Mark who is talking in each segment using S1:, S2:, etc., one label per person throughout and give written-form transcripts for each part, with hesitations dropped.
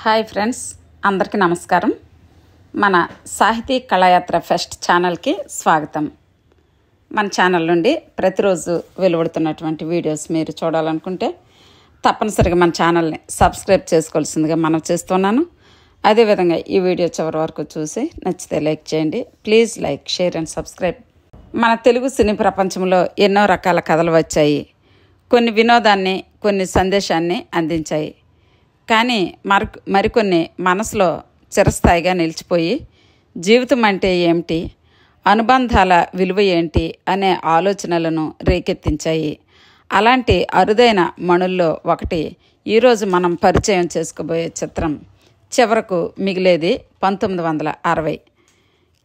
S1: Hi friends, అందరికీ నమస్కారం. మన సాహితీ కళాయాత్ర ఫెస్ట్ ఛానల్కి స్వాగతం. మన ఛానల్ నుండి ప్రతిరోజు వెలువడుతున్నటువంటి వీడియోస్ మీరు చూడాలనుకుంటే తప్పనిసరిగా మన ఛానల్ని సబ్స్క్రైబ్ చేసుకోవాల్సిందిగా మనం చేస్తున్నాను. అదేవిధంగా ఈ వీడియో చివరి వరకు చూసి నచ్చితే లైక్ చేయండి. Please like, share and subscribe. మన తెలుగు సినీ ప్రపంచంలో ఎన్నో రకాల కథలు వచ్చాయి. కొన్ని వినోదాన్ని, కొన్ని సందేశాన్ని అందించాయి. కానీ మరికొన్ని మనసులో చిరస్థాయిగా నిలిచిపోయి జీవితం అంటే ఏమిటి, అనుబంధాల విలువ ఏంటి అనే ఆలోచనలను రేకెత్తించాయి. అలాంటి అరుదైన మణుల్లో ఒకటి ఈరోజు మనం పరిచయం చేసుకోబోయే చిత్రం చివరకు మిగిలేది 1960.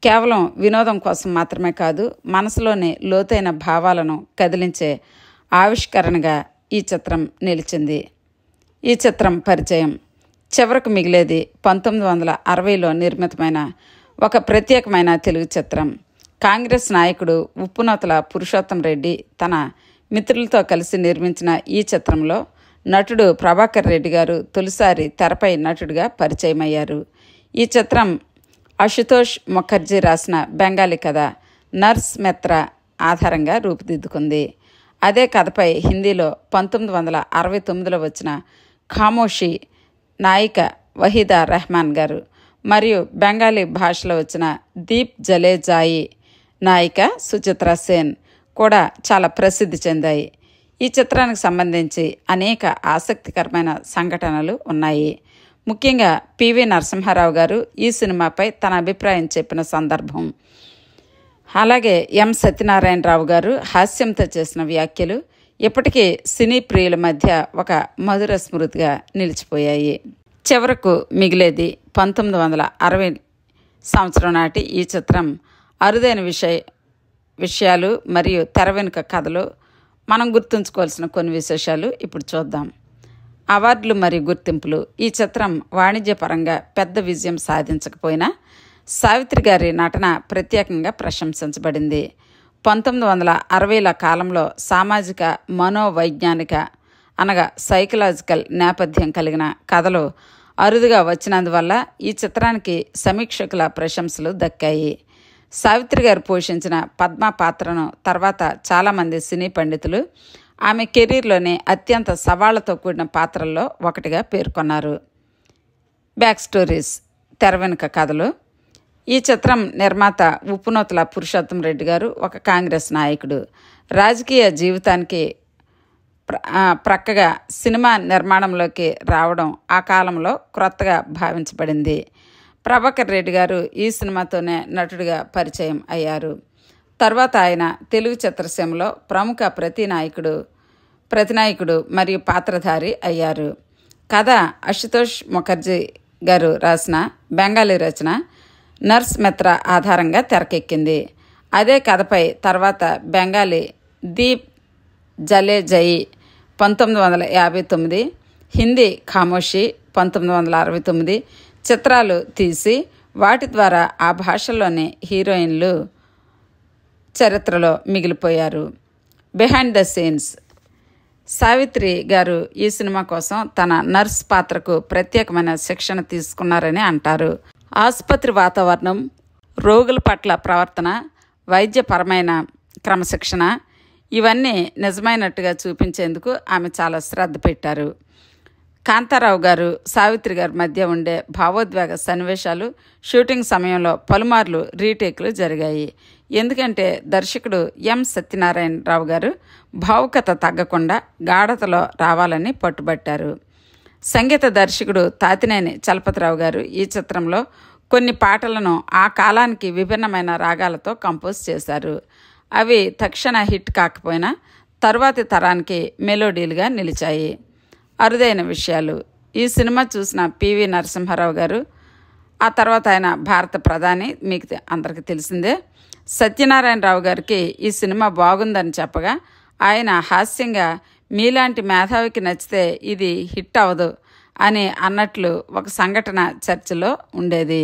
S1: కేవలం వినోదం కోసం మాత్రమే కాదు, మనసులోని లోతైన భావాలను కదిలించే ఆవిష్కరణగా ఈ చిత్రం నిలిచింది. ఈ చిత్రం పరిచయం చివరకు మిగిలేది 1960లో నిర్మితమైన ఒక ప్రత్యేకమైన తెలుగు చిత్రం. కాంగ్రెస్ నాయకుడు ఉప్పునూతల పురుషోత్తం రెడ్డి తన మిత్రులతో కలిసి నిర్మించిన ఈ చిత్రంలో నటుడు ప్రభాకర్ రెడ్డి గారు తొలిసారి తెరపై నటుడిగా పరిచయమయ్యారు. ఈ చిత్రం అశుతోష్ ముఖర్జీ రాసిన బెంగాలీ కథ నర్స్ మెత్ర ఆధారంగా రూపుదిద్దుకుంది. అదే కథపై హిందీలో 1969లో వచ్చిన ఖామోషి నాయిక వహీదా రెహమాన్ గారు మరియు బెంగాలీ భాషలో వచ్చిన దీప్ జలే జాయి నాయిక సుచిత్రా సేన్ కూడా చాలా ప్రసిద్ధి చెందాయి. ఈ చిత్రానికి సంబంధించి అనేక ఆసక్తికరమైన సంఘటనలు ఉన్నాయి. ముఖ్యంగా పివి నరసింహారావు గారు ఈ సినిమాపై తన అభిప్రాయం చెప్పిన సందర్భం, అలాగే ఎం సత్యనారాయణరావు గారు హాస్యంతో చేసిన వ్యాఖ్యలు ఇప్పటికీ సినీ ప్రియుల మధ్య ఒక మధుర స్మృతిగా నిలిచిపోయాయి. చివరకు మిగిలేది 1960 సంవత్సరం నాటి ఈ చిత్రం అరుదైన విషయాలు మరియు తెర వెనుక కథలు, మనం గుర్తుంచుకోవాల్సిన కొన్ని విశేషాలు ఇప్పుడు చూద్దాం. అవార్డులు మరియు గుర్తింపులు. ఈ చిత్రం వాణిజ్యపరంగా పెద్ద విజయం సాధించకపోయినా సావిత్రి గారి నటన ప్రత్యేకంగా ప్రశంసించబడింది. 1960ల కాలంలో సామాజిక, మనోవైజ్ఞానిక అనగా సైకలాజికల్ నేపథ్యం కలిగిన కథలు అరుదుగా వచ్చినందువల్ల ఈ చిత్రానికి సమీక్షకుల ప్రశంసలు దక్కాయి. సావిత్రి గారు పోషించిన పద్మ పాత్రను తర్వాత చాలామంది సినీ పండితులు ఆమె కెరీర్లోనే అత్యంత సవాళ్లతో కూడిన పాత్రల్లో ఒకటిగా పేర్కొన్నారు. బ్యాక్ స్టోరీస్, తెర వెనుక కథలు. ఈ చిత్రం నిర్మాత ఉప్పునూతల పురుషోత్తం రెడ్డి గారు ఒక కాంగ్రెస్ నాయకుడు. రాజకీయ జీవితానికి ప్రక్కగా సినిమా నిర్మాణంలోకి రావడం ఆ కాలంలో క్రొత్తగా భావించబడింది. ప్రభాకర్ రెడ్డి గారు ఈ సినిమాతోనే నటుడిగా పరిచయం అయ్యారు. తర్వాత ఆయన తెలుగు చిత్రసీమలో ప్రముఖ ప్రతినాయకుడు మరియు పాత్రధారి అయ్యారు. కథ అశుతోష్ ముఖర్జీ గారు రాసిన బెంగాలీ రచన నర్స్ మెత్ర ఆధారంగా తెరకెక్కింది. అదే కథపై తర్వాత బెంగాలీ దీప్ జలే జాయి 1959, హిందీ ఖామోషి 1969 చిత్రాలు తీసి వాటి ద్వారా ఆ భాషల్లోని హీరోయిన్లు చరిత్రలో మిగిలిపోయారు. Behind the scenes. సావిత్రి గారు ఈ సినిమా కోసం తన నర్స్ పాత్రకు ప్రత్యేకమైన శిక్షణ తీసుకున్నారని అంటారు. ఆసుపత్రి వాతావరణం, రోగుల పట్ల ప్రవర్తన, వైద్యపరమైన క్రమశిక్షణ ఇవన్నీ నిజమైనట్టుగా చూపించేందుకు ఆమె చాలా శ్రద్ధ పెట్టారు. కాంతారావు గారు, సావిత్రి గారి మధ్య ఉండే భావోద్వేగ సన్నివేశాలు షూటింగ్ సమయంలో పలుమార్లు రీటేక్లు జరిగాయి. ఎందుకంటే దర్శకుడు ఎం సత్యనారాయణరావు గారు భావుకత తగ్గకుండా గాఢతలో రావాలని పట్టుబట్టారు. సంగీత దర్శకుడు తాతినేని చలపతిరావు గారు ఈ చిత్రంలో కొన్ని పాటలను ఆ కాలానికి విభిన్నమైన రాగాలతో కంపోజ్ చేశారు. అవి తక్షణ హిట్ కాకపోయినా తరువాతి తరానికి మెలోడీలుగా నిలిచాయి. అరుదైన విషయాలు. ఈ సినిమా చూసిన పివి నరసింహారావు గారు, ఆ తర్వాత ఆయన భారత ప్రధాని, మీకు అందరికీ తెలిసిందే. సత్యనారాయణరావు గారికి ఈ సినిమా బాగుందని చెప్పగా ఆయన హాస్యంగా, మీలాంటి మేధావికి నచ్చితే ఇది హిట్ అవ్వదు అని అన్నట్లు ఒక సంఘటన చర్చలో ఉండేది.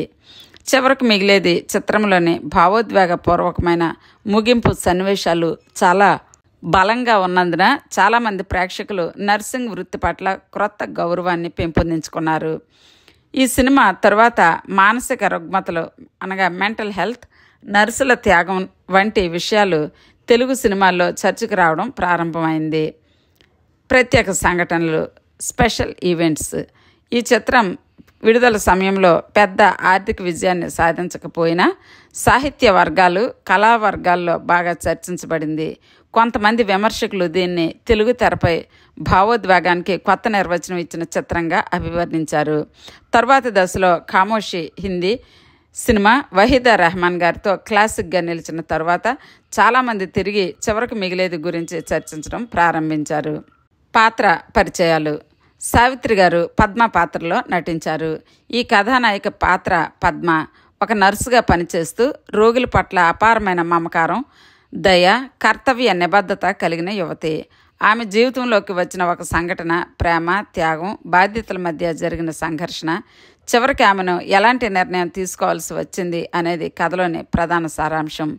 S1: చివరకు మిగిలేది చిత్రంలోని భావోద్వేగపూర్వకమైన ముగింపు సన్నివేశాలు చాలా బలంగా ఉన్నందున చాలామంది ప్రేక్షకులు నర్సింగ్ వృత్తి పట్ల క్రొత్త గౌరవాన్ని పెంపొందించుకున్నారు. ఈ సినిమా తరువాత మానసిక రుగ్మతలు అనగా మెంటల్ హెల్త్, నర్సుల త్యాగం వంటి విషయాలు తెలుగు సినిమాల్లో చర్చకు రావడం ప్రారంభమైంది. ప్రత్యేక సంఘటనలు, స్పెషల్ ఈవెంట్స్. ఈ చిత్రం విడుదల సమయంలో పెద్ద ఆర్థిక విజయాన్ని సాధించకపోయినా సాహిత్య వర్గాలు, కళా వర్గాల్లో బాగా చర్చించబడింది. కొంతమంది విమర్శకులు దీన్ని తెలుగు తెరపై భావోద్వేగానికి కొత్త నిర్వచనం ఇచ్చిన చిత్రంగా అభివర్ణించారు. తరువాతి దశలో ఖామోషి హిందీ సినిమా వహీదా రెహమాన్ గారితో క్లాసిక్గా నిలిచిన తర్వాత చాలామంది తిరిగి చివరకు మిగిలేది గురించి చర్చించడం ప్రారంభించారు. పాత్ర పరిచయాలు. సావిత్రి గారు పద్మ పాత్రలో నటించారు. ఈ కథానాయిక పాత్ర పద్మ ఒక నర్సుగా పనిచేస్తూ రోగుల పట్ల అపారమైన మమకారం, దయ, కర్తవ్య నిబద్ధత కలిగిన యువతి. ఆమె జీవితంలోకి వచ్చిన ఒక సంఘటన, ప్రేమ, త్యాగం, బాధ్యతల మధ్య జరిగిన సంఘర్షణ, చివరికి ఆమెను ఎలాంటి నిర్ణయం తీసుకోవాల్సి వచ్చింది అనేది కథలోని ప్రధాన సారాంశం.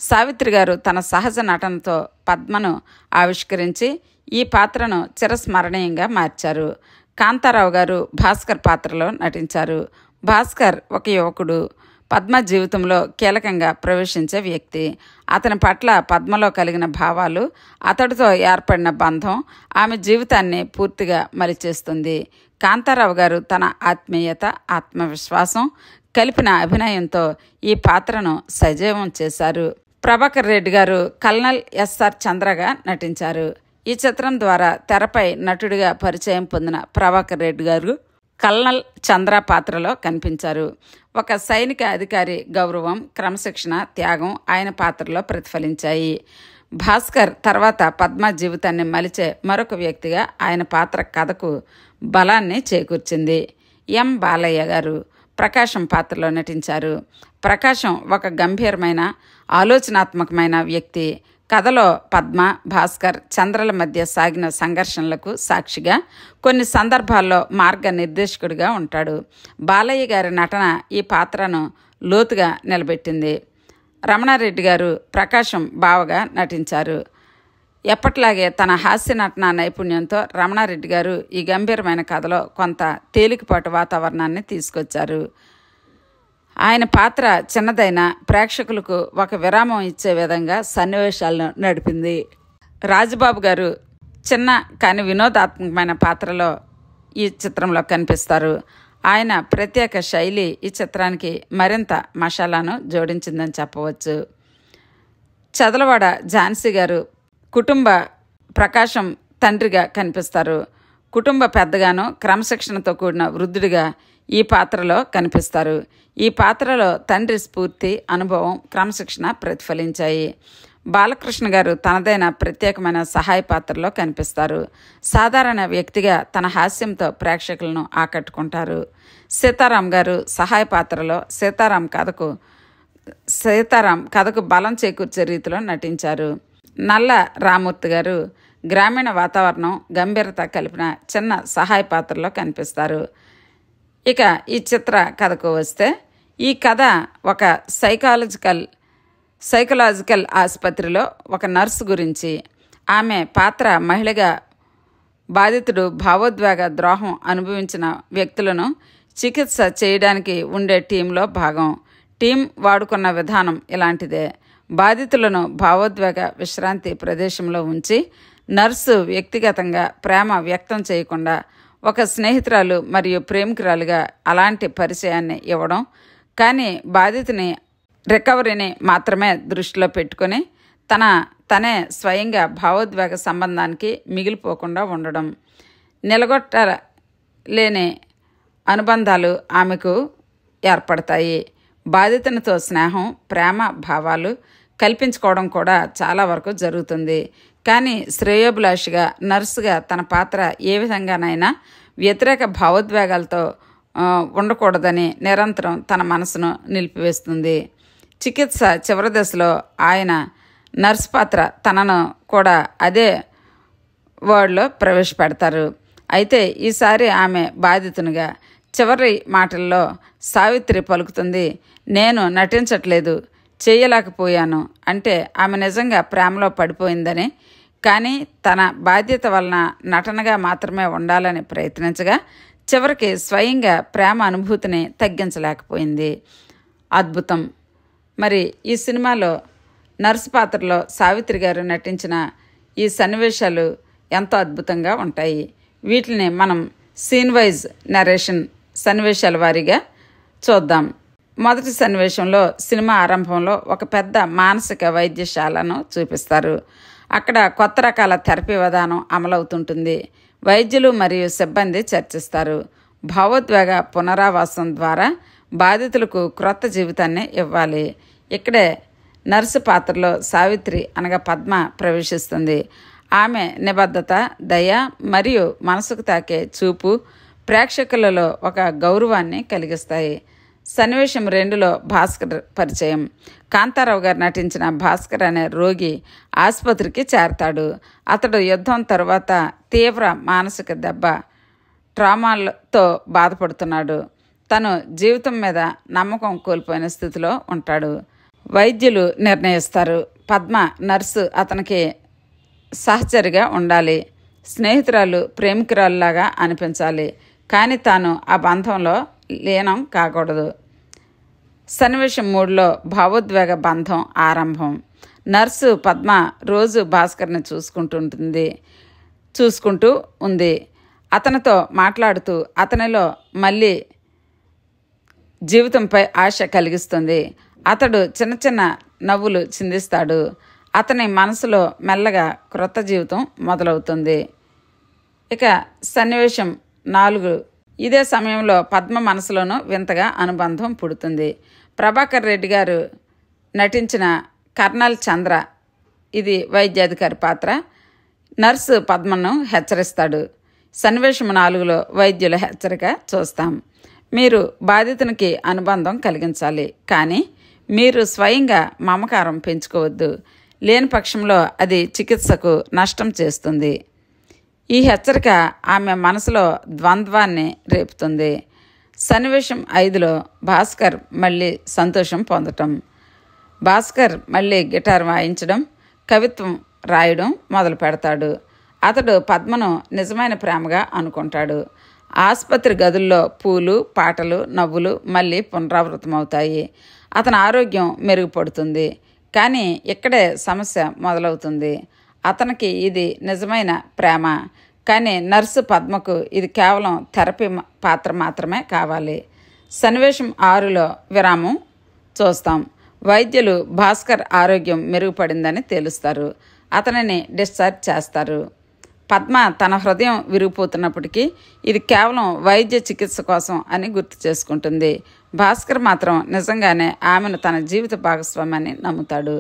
S1: సావిత్రి గారు తన సహజ నటనతో పద్మను ఆవిష్కరించి ఈ పాత్రను చిరస్మరణీయంగా మార్చారు. కాంతారావు గారు భాస్కర్ పాత్రలో నటించారు. భాస్కర్ ఒక యువకుడు, పద్మ జీవితంలో కీలకంగా ప్రవేశించే వ్యక్తి. అతని పట్ల పద్మలో కలిగిన భావాలు, అతడితో ఏర్పడిన బంధం ఆమె జీవితాన్ని పూర్తిగా మలిచేస్తుంది. కాంతారావు గారు తన ఆత్మీయత, ఆత్మవిశ్వాసం కలిపిన అభినయంతో ఈ పాత్రను సజీవం చేశారు. ప్రభాకర్ రెడ్డి గారు కల్నల్ ఎస్ఆర్ చంద్రగా నటించారు. ఈ చిత్రం ద్వారా తెరపై నటుడిగా పరిచయం పొందిన ప్రభాకర్ రెడ్డి గారు కల్నల్ చంద్ర పాత్రలో కనిపించారు. ఒక సైనిక అధికారి గౌరవం, క్రమశిక్షణ, త్యాగం ఆయన పాత్రలో ప్రతిఫలించాయి. భాస్కర్ తర్వాత పద్మ జీవితాన్ని మలిచే మరొక వ్యక్తిగా ఆయన పాత్ర కథకు బలాన్ని చేకూర్చింది. ఎం బాలయ్య గారు ప్రకాశం పాత్రలో నటించారు. ప్రకాశం ఒక గంభీరమైన, ఆలోచనాత్మకమైన వ్యక్తి. కథలో పద్మ, భాస్కర్, చంద్రల మధ్య సాగిన సంఘర్షణలకు సాక్షిగా, కొన్ని సందర్భాల్లో మార్గ నిర్దేశకుడిగా ఉంటాడు. బాలయ్య గారి నటన ఈ పాత్రను లోతుగా నిలబెట్టింది. రమణారెడ్డి గారు ప్రకాశం బావగా నటించారు. ఎప్పట్లాగే తన హాస్య నటన నైపుణ్యంతో రమణారెడ్డి గారు ఈ గంభీరమైన కథలో కొంత తేలికపాటు వాతావరణాన్ని తీసుకొచ్చారు. ఆయన పాత్ర చిన్నదైన ప్రేక్షకులకు ఒక విరామం ఇచ్చే విధంగా సన్నివేశాలను నడిపింది. రాజబాబు గారు చిన్న కానీ వినోదాత్మకమైన పాత్రలో ఈ చిత్రంలో కనిపిస్తారు. ఆయన ప్రత్యేక శైలి ఈ చిత్రానికి మరింత మసాలాను జోడించిందని చెప్పవచ్చు. చదలవాడ ఝాన్సీ గారు కుటుంబ ప్రకాశం తండ్రిగా కనిపిస్తారు. కుటుంబ పెద్దగాను, క్రమశిక్షణతో కూడిన వృద్ధుడిగా ఈ పాత్రలో కనిపిస్తారు. ఈ పాత్రలో తండ్రి స్ఫూర్తి, అనుభవం, క్రమశిక్షణ ప్రతిఫలించాయి. బాలకృష్ణ గారు తనదైన ప్రత్యేకమైన సహాయ పాత్రలో కనిపిస్తారు. సాధారణ వ్యక్తిగా తన హాస్యంతో ప్రేక్షకులను ఆకట్టుకుంటారు. సీతారాం గారు సహాయ పాత్రలో సీతారాం కథకు బలం చేకూర్చే రీతిలో నటించారు. నల్ల రామూర్తి గారు గ్రామీణ వాతావరణం, గంభీరత కలిపిన చిన్న సహాయ పాత్రలో కనిపిస్తారు. ఇక ఈ చిత్ర కథకు వస్తే, ఈ కథ ఒక సైకలాజికల్ ఆసుపత్రిలో ఒక నర్సు గురించి. ఆమె పాత్ర మహిళగా బాధితుడు భావోద్వేగ ద్రోహం అనుభవించిన వ్యక్తులను చికిత్స చేయడానికి ఉండే టీంలో భాగం. టీం వాడుకున్న విధానం ఇలాంటిదే. బాధితులను భావోద్వేగ విశ్రాంతి ప్రదేశంలో ఉంచి నర్సు వ్యక్తిగతంగా ప్రేమ వ్యక్తం చేయకుండా ఒక స్నేహితురాలు మరియు ప్రేమికురాలుగా అలాంటి పరిచయాన్ని ఇవ్వడం, కానీ బాధితుని రికవరీని మాత్రమే దృష్టిలో పెట్టుకొని తనే స్వయంగా భావోద్వేగ సంబంధానికి మిగిలిపోకుండా ఉండడం. నిలగొట్టలేని అనుబంధాలు ఆమెకు ఏర్పడతాయి. బాధితునితో స్నేహం, ప్రేమ భావాలు కల్పించుకోవడం కూడా చాలా వరకు జరుగుతుంది. కానీ శ్రేయోభిలాషిగా నర్సుగా తన పాత్ర ఏ విధంగానైనా వ్యతిరేక భావోద్వేగాలతో ఉండకూడదని నిరంతరం తన మనసును నిలిపివేస్తుంది. చికిత్స చివరి దశలో ఆయన నర్సు పాత్ర తనను కూడా అదే వర్డ్లో ప్రవేశపెడతారు. అయితే ఈసారి ఆమె బాధితునిగా. చివరి మాటల్లో సావిత్రి పలుకుతుంది, నేను నటించట్లేదు, చేయలేకపోయాను. అంటే ఆమె నిజంగా ప్రేమలో పడిపోయిందని, కానీ తన బాధ్యత వలన నటనగా మాత్రమే ఉండాలని ప్రయత్నించగా చివరికి స్వయంగా ప్రేమ అనుభూతిని తగ్గించలేకపోయింది. అద్భుతం. మరి ఈ సినిమాలో నర్సు పాత్రలో సావిత్రి గారు నటించిన ఈ సన్నివేశాలు ఎంతో అద్భుతంగా ఉంటాయి. వీటిని మనం సీన్ వైజ్ నరేషన్ సన్నివేశాల వారీగా చూద్దాం. మొదటి సన్నివేశంలో సినిమా ఆరంభంలో ఒక పెద్ద మానసిక వైద్యశాలను చూపిస్తారు. అక్కడ కొత్త రకాల థెరపీ విధానం అమలవుతుంటుంది. వైద్యులు మరియు సిబ్బంది చర్చిస్తారు. భావోద్వేగ పునరావాసం ద్వారా బాధితులకు క్రొత్త జీవితాన్ని ఇవ్వాలి. ఇక్కడే నర్సు పాత్రలో సావిత్రి అనగా పద్మ ప్రవేశిస్తుంది. ఆమె నిబద్ధత, దయ మరియు మనసుకు తాకే చూపు ప్రేక్షకులలో ఒక గౌరవాన్ని కలిగిస్తాయి. సన్నివేశం 2లో భాస్కర్ పరిచయం. కాంతారావు గారు నటించిన భాస్కర్ అనే రోగి ఆసుపత్రికి చేరతాడు. అతడు యుద్ధం తరువాత తీవ్ర మానసిక దెబ్బ ట్రామాలతో బాధపడుతున్నాడు. తను జీవితం మీద నమ్మకం కోల్పోయిన స్థితిలో ఉంటాడు. వైద్యులు నిర్ణయిస్తారు, పద్మ నర్సు అతనికి సహచరిగా ఉండాలి, స్నేహితురాలు ప్రేమికురాలులాగా అనిపించాలి, కానీ తాను ఆ బంధంలో లీనం కాకూడదు. సన్నివేశం 3లో భావోద్వేగ బంధం ఆరంభం. నర్సు పద్మ రోజు భాస్కర్ని చూసుకుంటూ ఉంది. అతనితో మాట్లాడుతూ అతనిలో మళ్ళీ జీవితంపై ఆశ కలిగిస్తుంది. అతడు చిన్న చిన్న నవ్వులు చిందిస్తాడు. అతని మనసులో మెల్లగా క్రొత్త జీవితం మొదలవుతుంది. ఇక సన్నివేశం 4. ఇదే సమయంలో పద్మ మనసులోనూ వింతగా అనుబంధం పుడుతుంది. ప్రభాకర్ రెడ్డి గారు నటించిన కర్నల్ చంద్ర, ఇది వైద్యాధికారి పాత్ర, నర్సు పద్మను హెచ్చరిస్తాడు. సన్నివేశం 4లో వైద్యుల హెచ్చరిక చూస్తాం. మీరు బాధితునికి అనుబంధం కలిగించాలి, కానీ మీరు స్వయంగా మమకారం పెంచుకోవద్దు. లేని పక్షంలో అది చికిత్సకు నష్టం చేస్తుంది. ఈ హెచ్చరిక ఆమె మనసులో ద్వంద్వాన్ని రేపుతుంది. సన్నివేశం 5లో భాస్కర్ మళ్ళీ సంతోషం పొందటం. భాస్కర్ మళ్ళీ గిటార్ వాయించడం, కవిత్వం రాయడం మొదలు పెడతాడు. అతడు పద్మను నిజమైన ప్రేమగా అనుకుంటాడు. ఆసుపత్రి గదుల్లో పూలు, పాటలు, నవ్వులు మళ్ళీ పునరావృతమవుతాయి. అతని ఆరోగ్యం మెరుగుపడుతుంది. కానీ ఇక్కడే సమస్య మొదలవుతుంది. అతనికి ఇది నిజమైన ప్రేమ, కానీ నర్సు పద్మకు ఇది కేవలం థెరపీ పాత్ర మాత్రమే కావాలి. సన్నివేశం 6లో విరామం చూస్తాం. వైద్యులు భాస్కర్ ఆరోగ్యం మెరుగుపడిందని తేలుస్తారు. అతనిని డిశ్చార్జ్ చేస్తారు. పద్మ తన హృదయం విరిగిపోతున్నప్పటికీ ఇది కేవలం వైద్య చికిత్స కోసం అని గుర్తు చేసుకుంటుంది. భాస్కర్ మాత్రం నిజంగానే ఆమెను తన జీవిత భాగస్వామ్యాన్ని నమ్ముతాడు.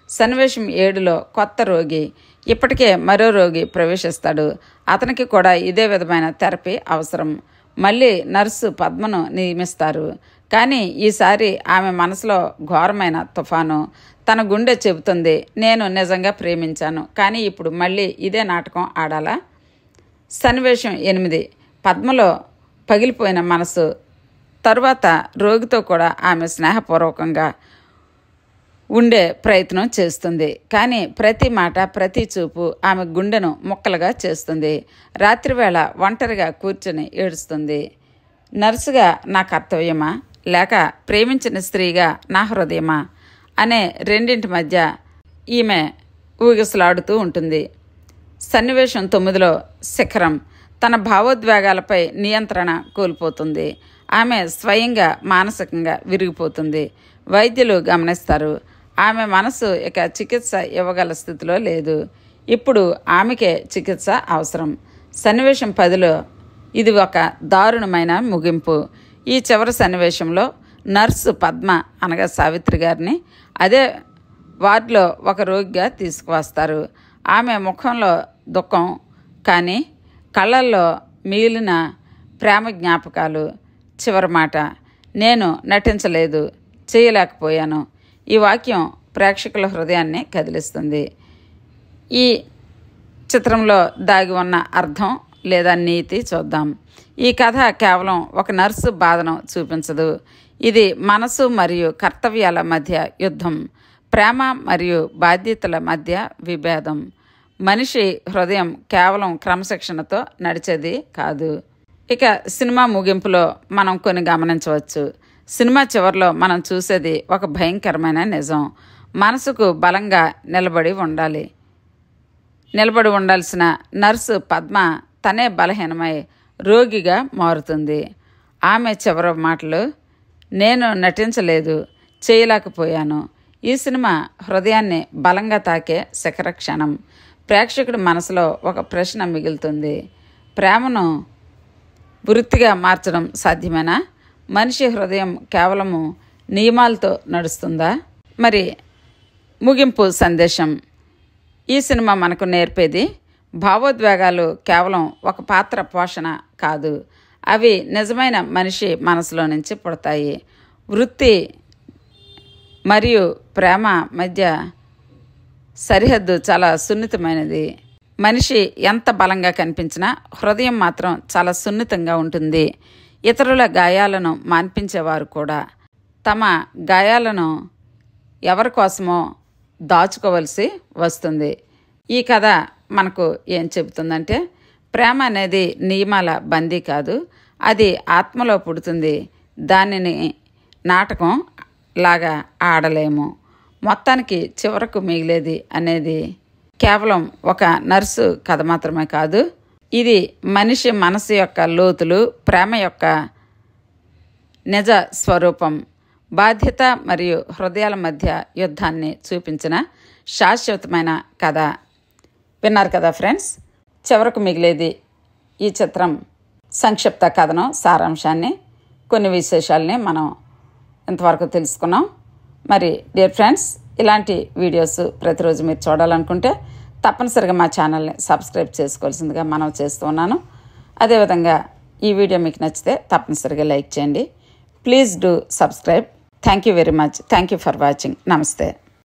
S1: సన్నివేశం 7లో కొత్త రోగి, ఇప్పటికే మరో రోగి ప్రవేశిస్తాడు. అతనికి కూడా ఇదే విధమైన థెరపీ అవసరం. మళ్ళీ నర్సు పద్మను నియమిస్తారు. కానీ ఈసారి ఆమె మనసులో ఘోరమైన తుఫాను. తన గుండె చెబుతుంది, నేను నిజంగా ప్రేమించాను, కానీ ఇప్పుడు మళ్ళీ ఇదే నాటకం ఆడాలా? సన్నివేశం 8 పద్మలో పగిలిపోయిన మనసు. తరువాత రోగితో కూడా ఆమె స్నేహపూర్వకంగా ఉండే ప్రయత్నం చేస్తుంది. కానీ ప్రతి మాట, ప్రతి చూపు ఆమె గుండెను ముక్కలుగా చేస్తుంది. రాత్రివేళ ఒంటరిగా కూర్చొని ఏడుస్తుంది. నర్సుగా నా కర్తవ్యమా, లేక ప్రేమించిన స్త్రీగా నా హృదయమా అనే రెండింటి మధ్య ఈమె ఊగిసలాడుతూ ఉంటుంది. సన్నివేశం 9లో శిఖరం తన భావోద్వేగాలపై నియంత్రణ కోల్పోతుంది. ఆమె స్వయంగా మానసికంగా విరిగిపోతుంది. వైద్యులు గమనిస్తారు. ఆమె మనసు ఇక చికిత్స ఇవ్వగల స్థితిలో లేదు. ఇప్పుడు ఆమెకే చికిత్స అవసరం. సన్నివేశం 10లో ఇది ఒక దారుణమైన ముగింపు. ఈ చివరి సన్నివేశంలో నర్సు పద్మ అనగా సావిత్రి గారిని అదే వార్డులో ఒక రోగిగా తీసుకువస్తారు. ఆమె ముఖంలో దుఃఖం, కానీ కళ్ళల్లో మిగిలిన ప్రేమ జ్ఞాపకాలు. చివరి మాట, నేను నటించలేదు, చేయలేకపోయాను. ఈ వాక్యం ప్రేక్షకుల హృదయాన్ని కదిలిస్తుంది. ఈ చిత్రంలో దాగి ఉన్న అర్థం లేదా నీతి చూద్దాం. ఈ కథ కేవలం ఒక నర్సు బాధను చూపించదు. ఇది మనసు మరియు కర్తవ్యాల మధ్య యుద్ధం, ప్రేమ మరియు బాధ్యతల మధ్య విభేదం. మనిషి హృదయం కేవలం క్రమశిక్షణతో నడిచేది కాదు. ఇక సినిమా ముగింపులో మనం కొన్ని గమనించవచ్చు. సినిమా చివరిలో మనం చూసేది ఒక భయంకరమైన నిజం. మనసుకు బలంగా నిలబడి ఉండాల్సిన నర్సు పద్మ తనే బలహీనమై రోగిగా మారుతుంది. ఆమె చివరి మాటలు, నేను నటించలేదు, చేయలేకపోయాను. ఈ సినిమా హృదయాన్ని బలంగా తాకే శిఖర క్షణం. ప్రేక్షకుడి మనసులో ఒక ప్రశ్న మిగులుతుంది. ప్రేమను వృత్తిగా మార్చడం సాధ్యమేనా? మనిషి హృదయం కేవలము నియమాలతో నడుస్తుందా? మరి ముగింపు సందేశం. ఈ సినిమా మనకు నేర్పేది భావోద్వేగాలు కేవలం ఒక పాత్ర పోషణ కాదు, అవి నిజమైన మనిషి మనసులో నుంచి పుడతాయి. వృత్తి మరియు ప్రేమ మధ్య సరిహద్దు చాలా సున్నితమైనది. మనిషి ఎంత బలంగా కనిపించినా హృదయం మాత్రం చాలా సున్నితంగా ఉంటుంది. ఇతరుల గాయాలను మాన్పించేవారు కూడా తమ గాయాలను ఎవరి కోసమో దాచుకోవలసి వస్తుంది. ఈ కథ మనకు ఏం చెబుతుందంటే, ప్రేమ అనేది నియమాల బందీ కాదు, అది ఆత్మలో పుడుతుంది. దానిని నాటకం లాగా ఆడలేము. మొత్తానికి చివరకు మిగిలేది అనేది కేవలం ఒక నర్సు కథ మాత్రమే కాదు, ఇది మనిషి మనసు యొక్క లోతులు, ప్రేమ యొక్క నిజ స్వరూపం, బాధ్యత మరియు హృదయాల మధ్య యుద్ధాన్ని చూపించిన శాశ్వతమైన కథ. విన్నారు కదా ఫ్రెండ్స్, చివరకు మిగిలేది ఈ చిత్రం సంక్షిప్త కథనం సారాంశాన్ని, కొన్ని విశేషాలని మనం ఇంతవరకు తెలుసుకున్నాం. మరి డియర్ ఫ్రెండ్స్, ఇలాంటి వీడియోస్ ప్రతిరోజు మీరు చూడాలనుకుంటే తప్పనిసరిగా మా ఛానల్ని సబ్స్క్రైబ్ చేసుకోవాల్సిందిగా మనం చేస్తూ ఉన్నాను. అదేవిధంగా ఈ వీడియో మీకు నచ్చితే తప్పనిసరిగా లైక్ చేయండి. Please do subscribe. Thank you very much. Thank you for watching. నమస్తే.